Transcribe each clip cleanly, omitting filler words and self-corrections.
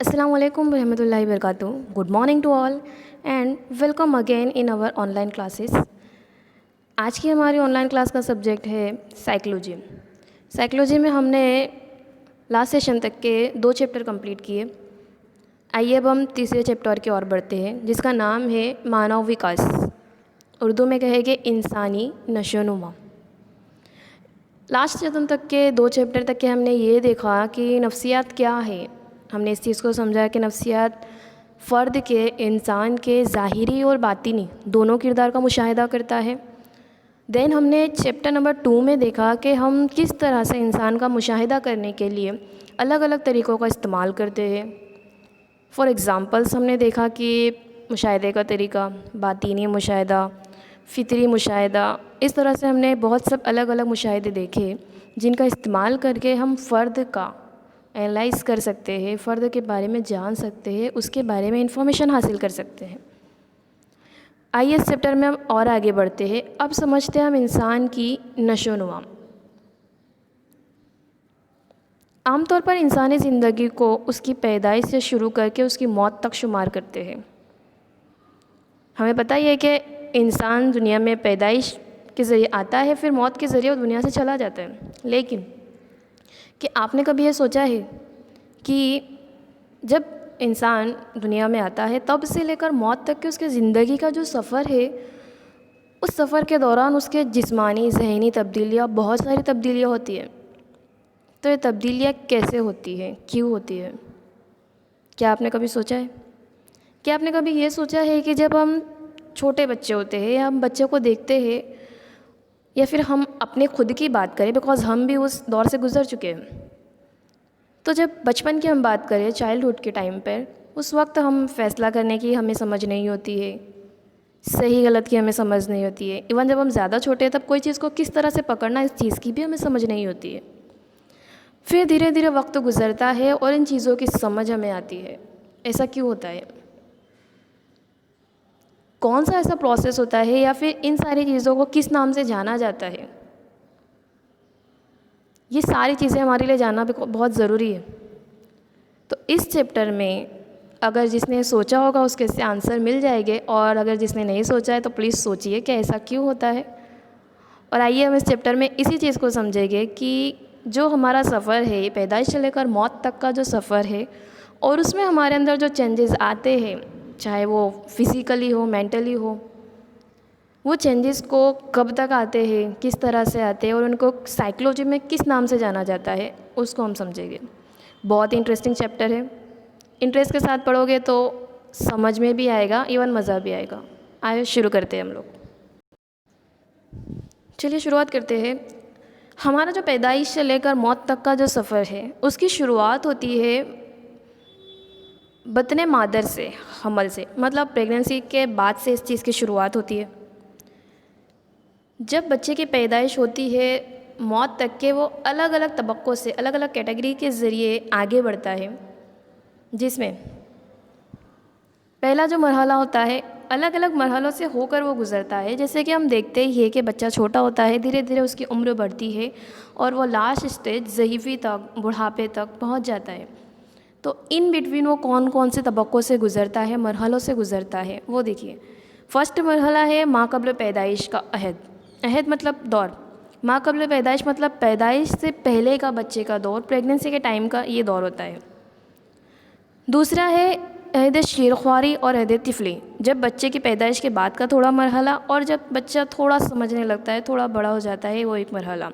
Assalamu alaikum warahmatullahi wabarakatuh. Good morning to all and welcome again in our online classes. आज की हमारी online class का subject है psychology. Psychology में हमने लास्ट सेशन तक के 2 चैप्टर कंप्लीट किए। आइए अब हम तीसरे चैप्टर की ओर बढ़ते हैं जिसका नाम है मानव विकास, उर्दू में कहेंगे इंसानी नशोनुमा। लास्ट सेशन तक के 2 चैप्टर तक के हमने ये देखा कि नफ्सियात क्या है। हमने इस चीज़ को समझा कि नफ्सियात फ़र्द के, इंसान के ज़ाहिरी और बातिनी दोनों किरदार का मुशाहिदा करता है। देन हमने चैप्टर नंबर 2 में देखा कि हम किस तरह से इंसान का मुशाहिदा करने के लिए अलग अलग तरीक़ों का इस्तेमाल करते हैं। फॉर एग्ज़ाम्पल्स हमने देखा कि मुशाहिदे का तरीक़ा, बातिनी मुशाहिदा, फ़ितरी मुशाहिदा, इस तरह से हमने बहुत सब अलग अलग मुशाहिदे देखे जिनका इस्तेमाल करके हम फ़र्द का एनालाइज़ कर सकते हैं, फ़र्द के बारे में जान सकते हैं, उसके बारे में इंफॉर्मेशन हासिल कर सकते हैं। आइए इस चैप्टर में हम और आगे बढ़ते हैं। अब समझते हैं हम इंसान की नशोनुमा। आमतौर पर इंसानी ज़िंदगी को उसकी पैदाइश से शुरू करके उसकी मौत तक शुमार करते हैं। हमें पता ही है कि इंसान दुनिया में पैदाइश के ज़रिए आता है, फिर मौत के ज़रिए वो दुनिया से चला जाता है। लेकिन कि आपने कभी ये सोचा है कि जब इंसान दुनिया में आता है तब से लेकर मौत तक के उसके ज़िंदगी का जो सफ़र है, उस सफ़र के दौरान उसके जिस्मानी ज़हनी तब्दीलियाँ, बहुत सारी तब्दीलियाँ होती हैं। तो ये तब्दीलियाँ कैसे होती हैं, क्यों होती है? क्या आपने कभी सोचा है? क्या आपने कभी ये सोचा है कि जब हम छोटे बच्चे होते हैं या हम बच्चे को देखते हैं, या फिर हम अपने खुद की बात करें, बिकॉज़ हम भी उस दौर से गुज़र चुके हैं। तो जब बचपन की हम बात करें, चाइल्डहुड के टाइम पर, उस वक्त हम फ़ैसला करने की हमें समझ नहीं होती है, सही गलत की हमें समझ नहीं होती है। इवन जब हम ज़्यादा छोटे हैं तब कोई चीज़ को किस तरह से पकड़ना, इस चीज़ की भी हमें समझ नहीं होती है। फिर धीरे धीरे वक्त गुज़रता है और इन चीज़ों की समझ हमें आती है। ऐसा क्यों होता है? कौन सा ऐसा प्रोसेस होता है, या फिर इन सारी चीज़ों को किस नाम से जाना जाता है? ये सारी चीज़ें हमारे लिए जानना भी बहुत ज़रूरी है। तो इस चैप्टर में अगर जिसने सोचा होगा उसके से आंसर मिल जाएंगे, और अगर जिसने नहीं सोचा है तो प्लीज़ सोचिए कि ऐसा क्यों होता है। और आइए हम इस चैप्टर में इसी चीज़ को समझेंगे कि जो हमारा सफ़र है, पैदाइश से लेकर मौत तक का जो सफ़र है, और उसमें हमारे अंदर जो चेंजेस आते हैं, चाहे वो फिज़िकली हो, मेंटली हो, वो चेंजेस को कब तक आते हैं, किस तरह से आते हैं, और उनको साइकोलॉजी में किस नाम से जाना जाता है, उसको हम समझेंगे। बहुत इंटरेस्टिंग चैप्टर है। इंटरेस्ट के साथ पढ़ोगे तो समझ में भी आएगा, इवन मज़ा भी आएगा। आइए शुरू करते हैं हम लोग। चलिए शुरुआत करते हैं। हमारा जो पैदाइश से लेकर मौत तक का जो सफ़र है, उसकी शुरुआत होती है बतने मादर से, हमल से, मतलब प्रेगनेंसी के बाद से इस चीज़ की शुरुआत होती है। जब बच्चे की पैदाइश होती है, मौत तक के वो अलग अलग तबक्कों से, अलग अलग कैटेगरी के ज़रिए आगे बढ़ता है, जिसमें पहला जो मरहला होता है, अलग अलग मरहलों से होकर वो गुज़रता है। जैसे कि हम देखते ही है कि बच्चा छोटा होता है, धीरे धीरे उसकी उम्र बढ़ती है और वो लास्ट स्टेज ज़ईफ़ी तक, बुढ़ापे तक पहुंच जाता है। तो इन बिटवीन वो कौन कौन से तबक्कों से गुज़रता है, मरहलों से गुज़रता है, वो देखिए। फ़र्स्ट मरहला है माँ कब्ल पैदाइश का अहद। अहद मतलब दौर। माँ कब्ल पैदाइश मतलब पैदाइश से पहले का बच्चे का दौर, प्रेगनेंसी के टाइम का ये दौर होता है। दूसरा है अहद शीरख्वारी और अहद तिफली, जब बच्चे की पैदाइश के बाद का थोड़ा मरहला, और जब बच्चा थोड़ा समझने लगता है, थोड़ा बड़ा हो जाता है, वो एक मरहला।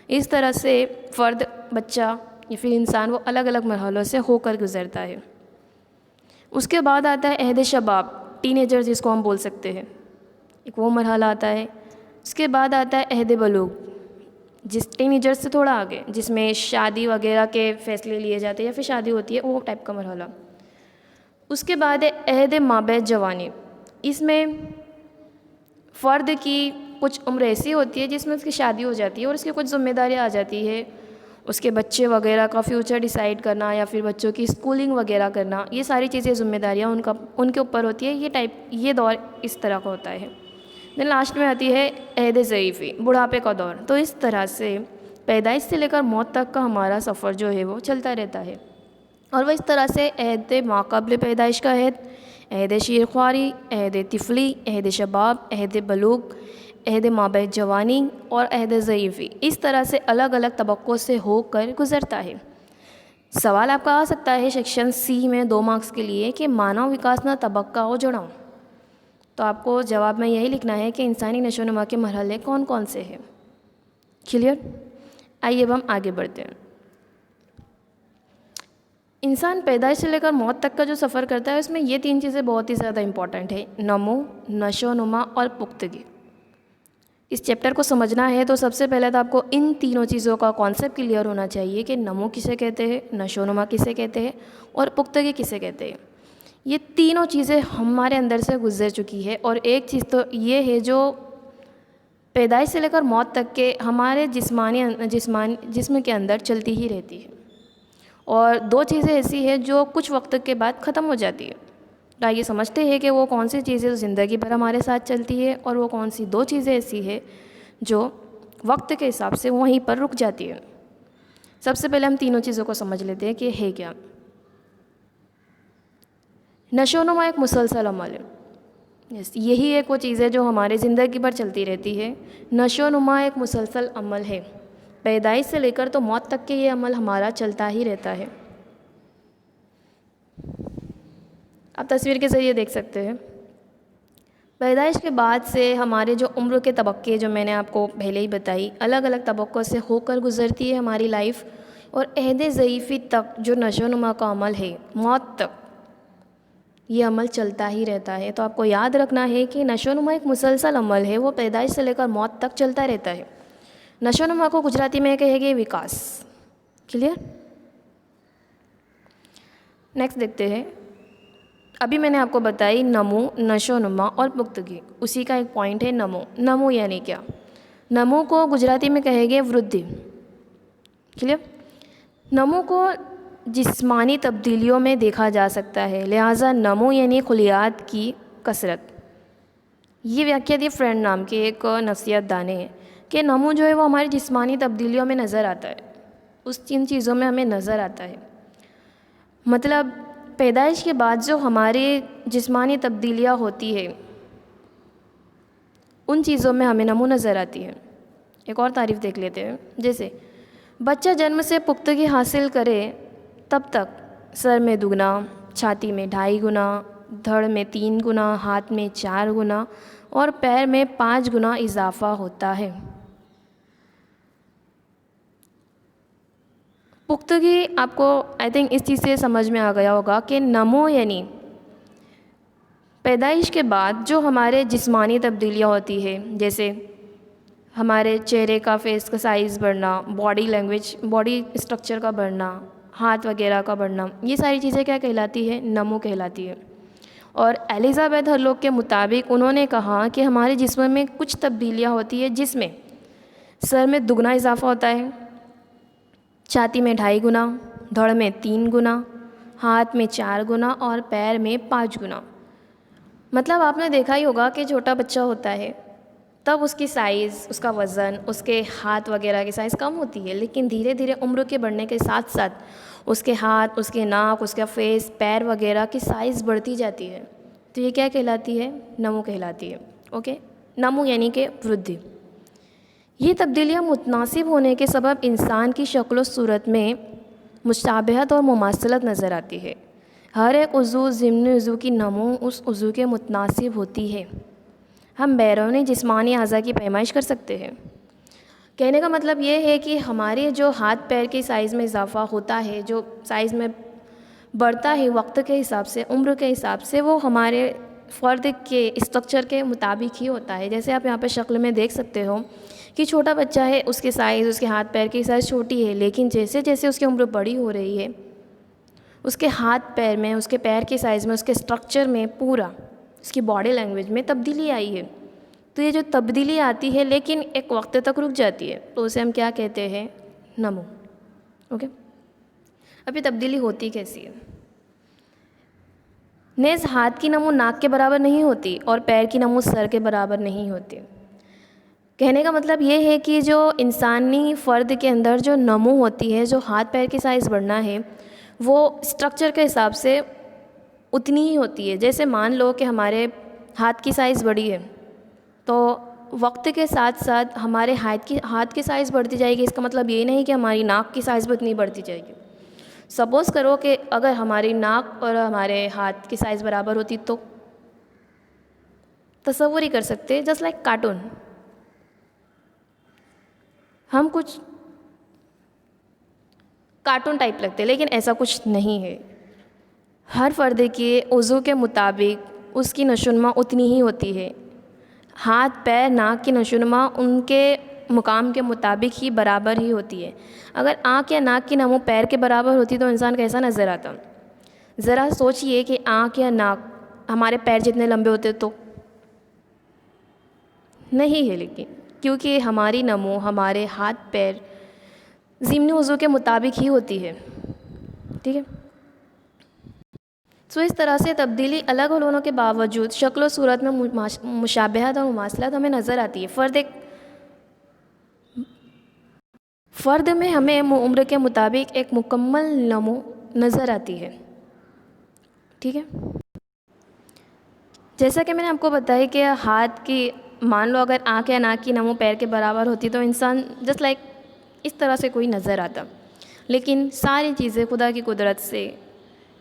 इस तरह से फ़र्द, बच्चा या फिर इंसान वो अलग अलग मरहलों से होकर गुज़रता है। उसके बाद आता है अहद शबाब, टीनेजर जिसको हम बोल सकते हैं, एक वो मरहला आता है। उसके बाद आता है अहद बलूग, जिस टीनेजर से थोड़ा आगे, जिसमें शादी वगैरह के फ़ैसले लिए जाते हैं या फिर शादी होती है, वो टाइप का मरहला। उसके बाद है अहद माबैद जवानी। इसमें फ़र्द की कुछ उम्र ऐसी होती है जिसमें उसकी शादी हो जाती है और उसकी कुछ ज़िम्मेदारियाँ आ जाती है, उसके बच्चे वगैरह का फ्यूचर डिसाइड करना या फिर बच्चों की स्कूलिंग वगैरह करना, ये सारी चीज़ें ज़िम्मेदारियाँ उनके ऊपर होती है। ये दौर इस तरह का होता है। देन लास्ट में आती है अहद ज़ईफ़ी, बुढ़ापे का दौर। तो इस तरह से पैदाइश से लेकर मौत तक का हमारा सफ़र जो है वो चलता रहता है। और वह इस तरह से अहद माँ क़ब्ल पैदाइश का अहद, अहद शीरख्वारी, अहद तिफली, अहद शबाब, अहद बलूग, अहद माबैद जवानी और अहद ज़ईफ़ी, इस तरह से अलग अलग तबक्कों से होकर गुज़रता है। सवाल आपका आ सकता है सेक्शन सी में 2 मार्क्स के लिए कि मानव विकास ना तबक्का हो जड़ाऊँ, तो आपको जवाब में यही लिखना है कि इंसानी नशोनुमा के मरहले कौन कौन से हैं। क्लियर? आइए अब हम आगे बढ़ते हैं। इंसान पैदाइश से लेकर मौत तक का जो सफ़र करता है उसमें ये 3 चीज़ें बहुत ही ज़्यादा इंपॉर्टेंट है, नमो, नशोनुमा और पुख्तगी। इस चैप्टर को समझना है तो सबसे पहले तो आपको इन तीनों चीज़ों का कॉन्सेप्ट क्लियर होना चाहिए कि नमो किसे कहते हैं, नशोनुमा किसे कहते हैं और पुख्तगी किसे कहते हैं। ये तीनों चीज़ें हमारे अंदर से गुजर चुकी है और एक चीज़ तो ये है जो पैदाइश से लेकर मौत तक के हमारे जिस्म के अंदर चलती ही रहती है, और 2 चीज़ें ऐसी हैं जो कुछ वक्त के बाद ख़त्म हो जाती है। तो आइए समझते हैं कि वो कौन सी चीज़ें ज़िंदगी भर हमारे साथ चलती है और वो कौन सी 2 चीज़ें ऐसी है जो वक्त के हिसाब से वहीं पर रुक जाती है। सबसे पहले हम तीनों चीज़ों को समझ लेते हैं कि है क्या। नशोनुमा एक मुसलसल अमल है। यही एक वो चीज़ है जो हमारे ज़िंदगी भर चलती रहती है। नशोनुमा एक मुसलसल अमल है, पैदाइश से लेकर तो मौत तक के ये अमल हमारा चलता ही रहता है। आप तस्वीर के ज़रिए देख सकते हैं। पैदाइश के बाद से हमारे जो उम्र के तबक्के जो मैंने आपको पहले ही बताई, अलग अलग तबक्कों से होकर गुज़रती है हमारी लाइफ, और अहद ज़ईफ़ी तक जो नशोनुमा का अमल है, मौत तक ये अमल चलता ही रहता है। तो आपको याद रखना है कि नशोनुमा एक मुसलसल अमल है, वो पैदाइश से लेकर मौत तक चलता रहता है। नशोनुमा को गुजराती में कहेंगे विकास। क्लियर? नेक्स्ट देखते हैं। अभी मैंने आपको बताई नमो, नशोनुमा और पुख्तगी, उसी का एक पॉइंट है नमो। नमो यानी क्या? नमो को गुजराती में कहेंगे वृद्धि। क्लियर? नमो को जिस्मानी तब्दीलियों में देखा जा सकता है, लिहाजा नमो यानी खुलियात की कसरत। ये व्याख्या दी फ्रेंड नाम के एक नफ्सियात दाने हैं कि नमो जो है वो हमारी जिस्मानी तब्दीलियों में नज़र आता है, उस इन चीज़ों में हमें नज़र आता है। मतलब पैदाइश के बाद जो हमारे जिस्मानी तब्दीलियाँ होती है उन चीज़ों में हमें नमो नज़र आती है। एक और तारीफ़ देख लेते हैं। जैसे बच्चा जन्म से पुख्तगी हासिल करे तब तक सर में 2 गुना, छाती में 2.5 गुना, धड़ में 3 गुना, हाथ में 4 गुना और पैर में 5 गुना इजाफा होता है। पुख्तगी आपको आई थिंक इस चीज़ से समझ में आ गया होगा कि नमो यानी पैदाइश के बाद जो हमारे जिस्मानी तब्दीलियाँ होती है, जैसे हमारे चेहरे का फेस का साइज़ बढ़ना, बॉडी लैंग्वेज, बॉडी स्ट्रक्चर का बढ़ना, हाथ वगैरह का बढ़ना, ये सारी चीज़ें क्या कहलाती है? नमो कहलाती है। और एलिज़ाबेथ हरलॉक के मुताबिक उन्होंने कहा कि हमारे जिस्म में कुछ तब्दीलियाँ होती है जिसमें सर में 2 गुना इजाफा होता है, छाती में 2.5 गुना, धड़ में 3 गुना, हाथ में 4 गुना और पैर में 5 गुना। मतलब आपने देखा ही होगा कि छोटा बच्चा होता है तब उसकी साइज़, उसका वज़न, उसके हाथ वगैरह की साइज़ कम होती है, लेकिन धीरे धीरे उम्र के बढ़ने के साथ साथ उसके हाथ, उसके नाक, उसका फेस, पैर वगैरह की साइज़ बढ़ती जाती है। तो ये क्या कहलाती है? नमो कहलाती है। ओके, नमो यानी कि वृद्धि। ये तब्दीलियाँ मुतनासिब होने के सबब इंसान की शक्ल सूरत में मुशाबहत और मुमासलत नज़र आती है। हर एक उज़ू ज़िम्नी उज़ू की नमो उस उज़ू के मुतनासिब होती है। हम बैरूनी जिस्मानी अज़ा की पैमाइश कर सकते हैं। कहने का मतलब ये है कि हमारे जो हाथ पैर के साइज़ में इजाफा होता है, जो साइज़ में बढ़ता है वक्त के हिसाब से, उम्र के हिसाब से, वो हमारे फ़र्द के स्ट्रक्चर के मुताबिक ही होता है। जैसे आप यहाँ पर शक्ल में देख सकते हो कि छोटा बच्चा है, उसके साइज़, उसके हाथ पैर की साइज़ छोटी है, लेकिन जैसे जैसे उसकी उम्र बड़ी हो रही है उसके हाथ पैर में, उसके पैर के साइज़ में, उसके स्ट्रक्चर में, पूरा उसकी बॉडी लैंग्वेज में तब्दीली आई है। तो ये जो तब्दीली आती है लेकिन एक वक्त तक रुक जाती है, तो उसे हम क्या कहते हैं? नमो। ओके, अब ये तब्दीली होती कैसी है? नेज़ हाथ की नमो नाक के बराबर नहीं होती और पैर की नमो सर के बराबर नहीं होती। कहने का मतलब ये है कि जो इंसानी फ़र्द के अंदर जो नमो होती है, जो हाथ पैर की साइज़ बढ़ना है, वो स्ट्रक्चर के हिसाब से उतनी ही होती है। जैसे मान लो कि हमारे हाथ की साइज़ बड़ी है, तो वक्त के साथ साथ हमारे हाथ की साइज़ बढ़ती जाएगी। इसका मतलब ये नहीं कि हमारी नाक की साइज़ भी उतनी बढ़ती जाएगी। सपोज़ करो कि अगर हमारी नाक और हमारे हाथ की साइज़ बराबर होती तो तसव्वुर ही कर सकते, जस्ट लाइक कार्टून। हम कुछ कार्टून टाइप लगते हैं, लेकिन ऐसा कुछ नहीं है। हर फ़र्द के उज़ू के मुताबिक उसकी नशोनुमा उतनी ही होती है। हाथ पैर नाक की नशोनुमा उनके मुकाम के मुताबिक ही बराबर ही होती है। अगर आँख या नाक की नमो पैर के बराबर होती तो इंसान कैसा नज़र आता? ज़रा सोचिए कि आँख या नाक हमारे पैर जितने लंबे होते तो नहीं है, लेकिन क्योंकि हमारी नमो हमारे हाथ पैर ज़िम्नी उज़ू के मुताबिक ही होती है। ठीक है। सो इस तरह से तब्दीली अलग होने के बावजूद शक्ल और सूरत में मुशाबहत और मुमासलत हमें नज़र आती है। फ़र्द में हमें उम्र के मुताबिक एक मुकम्मल नमो नज़र आती है। ठीक है। जैसा कि मैंने आपको बताया कि हाथ की, मान लो अगर आँख या नाक की नमो पैर के बराबर होती तो इंसान जस्ट लाइक इस तरह से कोई नज़र आता। लेकिन सारी चीज़ें खुदा की कुदरत से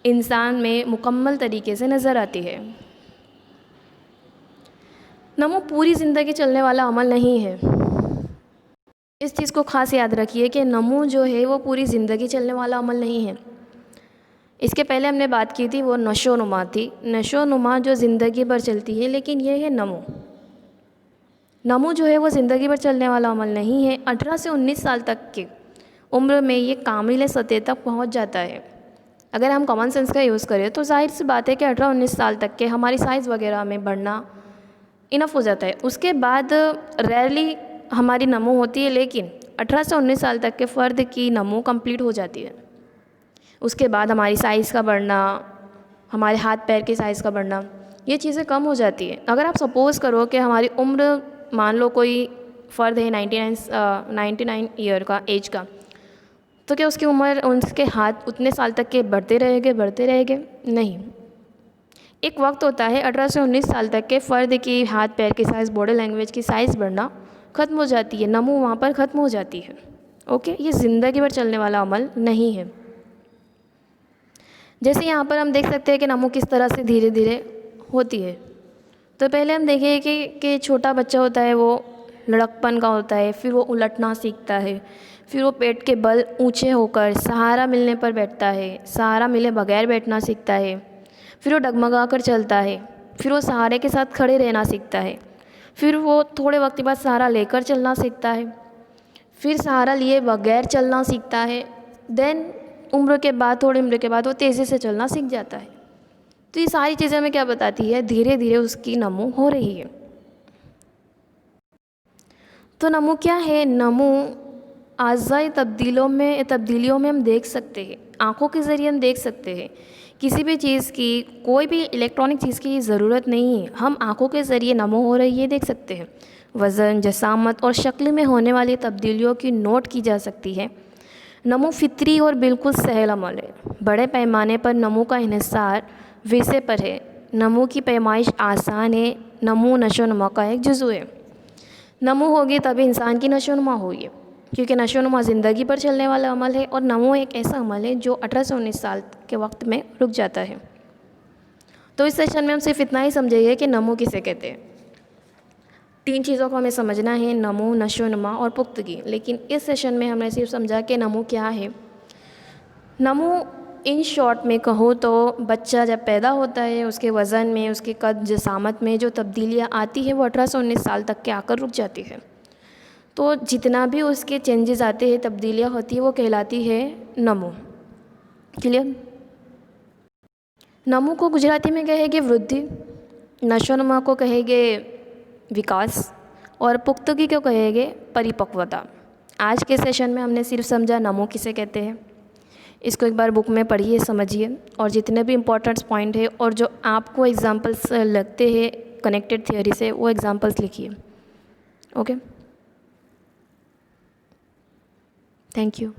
इंसान में मुकम्मल तरीके से नज़र आती है। नमो पूरी ज़िंदगी चलने वाला अमल नहीं है। इस चीज़ को ख़ास याद रखिए कि नमो जो है वो पूरी ज़िंदगी चलने वाला अमल नहीं है। इसके पहले हमने बात की थी वो नशोनुमा थी। नशोनुमा जो ज़िंदगी भर चलती है, लेकिन ये है नमो। नमो जो है वो ज़िंदगी भर चलने वाला अमल नहीं है। 18 से 19 साल तक की उम्र में ये कामिल सतह तक पहुंच जाता है। अगर हम कॉमन सेंस का यूज़ करें तो जाहिर सी बात है कि 18-19 साल तक के हमारी साइज़ वगैरह में बढ़ना इनफ हो जाता है। उसके बाद रेयरली हमारी नमो होती है, लेकिन 18 से 19 साल तक के फ़र्द की नमो कंप्लीट हो जाती है। उसके बाद हमारी साइज़ का बढ़ना, हमारे हाथ पैर की साइज़ का बढ़ना, ये चीज़ें कम हो जाती है। अगर आप सपोज़ करो कि हमारी उम्र, मान लो कोई फ़र्द है 99 ईयर का एज का, तो क्या उसकी उम्र, उसके हाथ उतने साल तक के बढ़ते रहेंगे? नहीं। एक वक्त होता है 18 से 19 साल तक के फ़र्द की हाथ पैर की साइज़, बॉडी लैंग्वेज की साइज़ बढ़ना ख़त्म हो जाती है। नमो वहाँ पर ख़त्म हो जाती है। ओके, ये ज़िंदगी भर चलने वाला अमल नहीं है। जैसे यहाँ पर हम देख सकते हैं कि नमो किस तरह से धीरे धीरे होती है। तो पहले हम देखें कि छोटा बच्चा होता है वो लड़कपन का होता है, फिर वो उलटना सीखता है, फिर वो पेट के बल ऊंचे होकर सहारा मिलने पर बैठता है, सहारा मिले बगैर बैठना सीखता है, फिर वो डगमगा कर चलता है, फिर वो सहारे के साथ खड़े रहना सीखता है, फिर वो थोड़े वक्त बाद सहारा लेकर चलना सीखता है, फिर सहारा लिए बगैर चलना सीखता है। देन थोड़ी उम्र के बाद वो तेज़ी से चलना सीख जाता है। तो ये सारी चीज़ें हमें क्या बताती है? धीरे धीरे उसकी नमो हो रही है। तो नमो क्या है? नमो आज़ाई तब्दीलियों में हम देख सकते हैं, आँखों के ज़रिए हम देख सकते हैं। किसी भी चीज़ की, कोई भी इलेक्ट्रॉनिक चीज़ की ज़रूरत नहीं है, हम आँखों के ज़रिए नमो हो रही है देख सकते हैं। वज़न, जसामत और शक्ल में होने वाली तब्दीलियों की नोट की जा सकती है। नमो फितरी और बिल्कुल सहल अमल है। बड़े पैमाने पर नमो का इन्हिसार विषय पर है। नमो की पैमाइश आसान है। नमो नशोनुमा का एक जुज़ू है। नमो होगी तभी इंसान की नशोनुमा होगी, क्योंकि नशोनुमा ज़िंदगी पर चलने वाला अमल है और नमो एक ऐसा अमल है जो 18 से 19 साल के वक्त में रुक जाता है। तो इस सेशन में हम सिर्फ इतना ही समझेंगे कि नमो किसे कहते हैं। 3 चीज़ों को हमें समझना है, नमो, नशोनुमा और पुख्तगी। लेकिन इस सेशन में हमने सिर्फ समझा कि नमो क्या है। नमो इन शॉर्ट में कहूँ तो बच्चा जब पैदा होता है, उसके वज़न में, उसके कद, जसामत में जो तब्दीलियाँ आती हैं वो 18 से 19 साल तक के आकर रुक जाती है। तो जितना भी उसके चेंजेस आते हैं, तब्दीलियाँ होती है, वो कहलाती है नमो। क्लियर? नमो को गुजराती में कहेंगे वृद्धि, नशोनुमा को कहेंगे विकास और पुख्तगी को कहेंगे परिपक्वता। आज के सेशन में हमने सिर्फ समझा नमो किसे कहते हैं। इसको एक बार बुक में पढ़िए, समझिए, और जितने भी इम्पोर्टेंट्स पॉइंट है और जो आपको एग्जांपल्स लगते हैं कनेक्टेड थियोरी से, वो एग्जांपल्स लिखिए। Okay, thank you.